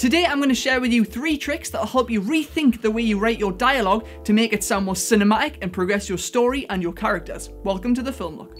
Today I'm going to share with you 3 tricks that will help you rethink the way you write your dialogue to make it sound more cinematic and progress your story and your characters. Welcome to the Film Look.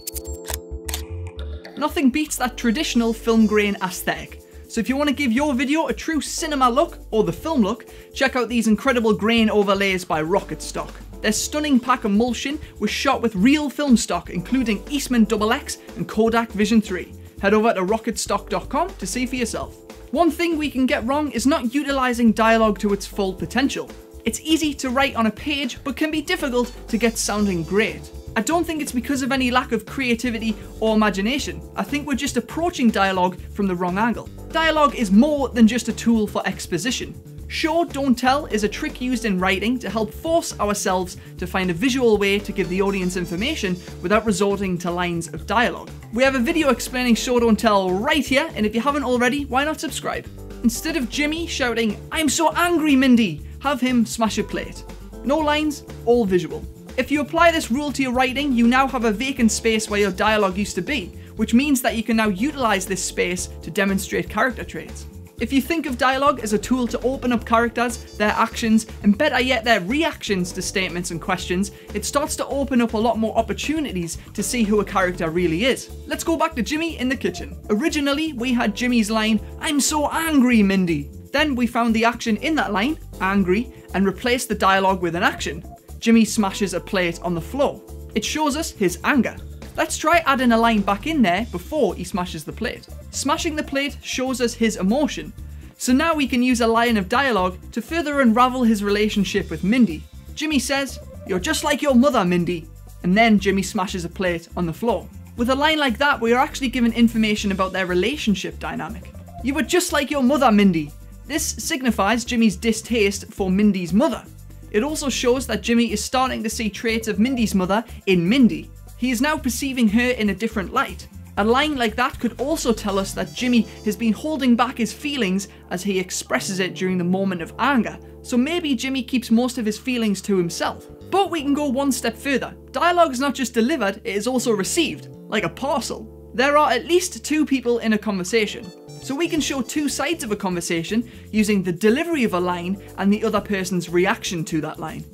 Nothing beats that traditional film grain aesthetic. So if you want to give your video a true cinema look, or the film look, check out these incredible grain overlays by Rocket Stock. Their stunning pack emulsion was shot with real film stock, including Eastman XX and Kodak Vision 3. Head over to rocketstock.com to see for yourself. One thing we can get wrong is not utilising dialogue to its full potential. It's easy to write on a page, but can be difficult to get sounding great. I don't think it's because of any lack of creativity or imagination. I think we're just approaching dialogue from the wrong angle. Dialogue is more than just a tool for exposition. Show, don't tell is a trick used in writing to help force ourselves to find a visual way to give the audience information without resorting to lines of dialogue. We have a video explaining show, don't tell right here, and if you haven't already, why not subscribe? Instead of Jimmy shouting, "I'm so angry, Mindy," have him smash a plate. No lines, all visual. If you apply this rule to your writing, you now have a vacant space where your dialogue used to be, which means that you can now utilise this space to demonstrate character traits. If you think of dialogue as a tool to open up characters, their actions, and better yet their reactions to statements and questions, it starts to open up a lot more opportunities to see who a character really is. Let's go back to Jimmy in the kitchen. Originally, we had Jimmy's line, "I'm so angry, Mindy." Then we found the action in that line, angry, and replaced the dialogue with an action. Jimmy smashes a plate on the floor. It shows us his anger. Let's try adding a line back in there before he smashes the plate. Smashing the plate shows us his emotion. So now we can use a line of dialogue to further unravel his relationship with Mindy. Jimmy says, "You're just like your mother, Mindy." And then Jimmy smashes a plate on the floor. With a line like that, we are actually given information about their relationship dynamic. "You were just like your mother, Mindy." This signifies Jimmy's distaste for Mindy's mother. It also shows that Jimmy is starting to see traits of Mindy's mother in Mindy. He is now perceiving her in a different light. A line like that could also tell us that Jimmy has been holding back his feelings as he expresses it during the moment of anger. So maybe Jimmy keeps most of his feelings to himself. But we can go one step further. Dialogue is not just delivered, it is also received, like a parcel. There are at least 2 people in a conversation. So we can show 2 sides of a conversation using the delivery of a line and the other person's reaction to that line.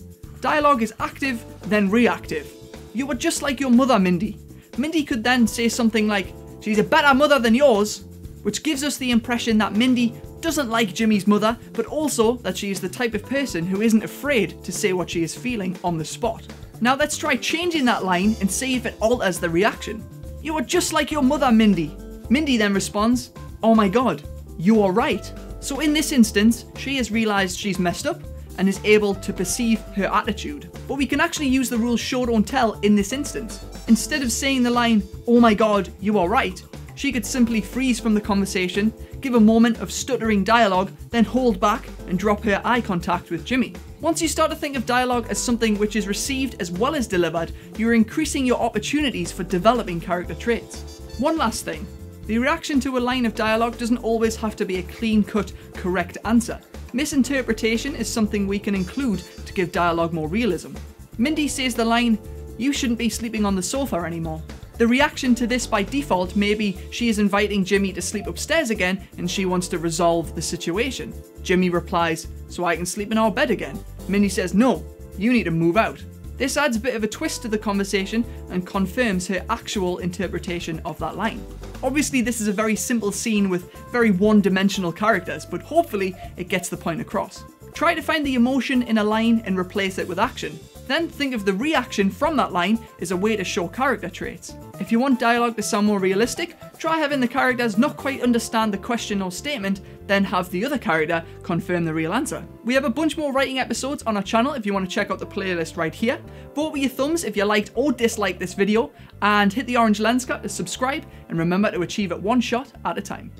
Dialogue is active, then reactive. "You were just like your mother, Mindy." Mindy could then say something like, "She's a better mother than yours," which gives us the impression that Mindy doesn't like Jimmy's mother, but also that she is the type of person who isn't afraid to say what she is feeling on the spot. Now let's try changing that line and see if it alters the reaction. "You were just like your mother, Mindy." Mindy then responds, "Oh my god, you are right." So in this instance, she has realised she's messed up and is able to perceive her attitude. But we can actually use the rule show, don't tell in this instance. Instead of saying the line, "Oh my god, you are right," she could simply freeze from the conversation, give a moment of stuttering dialogue, then hold back and drop her eye contact with Jimmy. Once you start to think of dialogue as something which is received as well as delivered, you're increasing your opportunities for developing character traits. One last thing. The reaction to a line of dialogue doesn't always have to be a clean-cut, correct answer. Misinterpretation is something we can include to give dialogue more realism. Mindy says the line, "You shouldn't be sleeping on the sofa anymore." The reaction to this by default may be she is inviting Jimmy to sleep upstairs again and she wants to resolve the situation. Jimmy replies, "So I can sleep in our bed again." Mindy says, "No, you need to move out." This adds a bit of a twist to the conversation and confirms her actual interpretation of that line. Obviously, this is a very simple scene with very one-dimensional characters, but hopefully it gets the point across. Try to find the emotion in a line and replace it with action. Then think of the reaction from that line as a way to show character traits. If you want dialogue to sound more realistic, try having the characters not quite understand the question or statement, then have the other character confirm the real answer. We have a bunch more writing episodes on our channel if you want to check out the playlist right here. Vote with your thumbs if you liked or disliked this video, and hit the orange lens cut to subscribe, and remember to achieve it one shot at a time.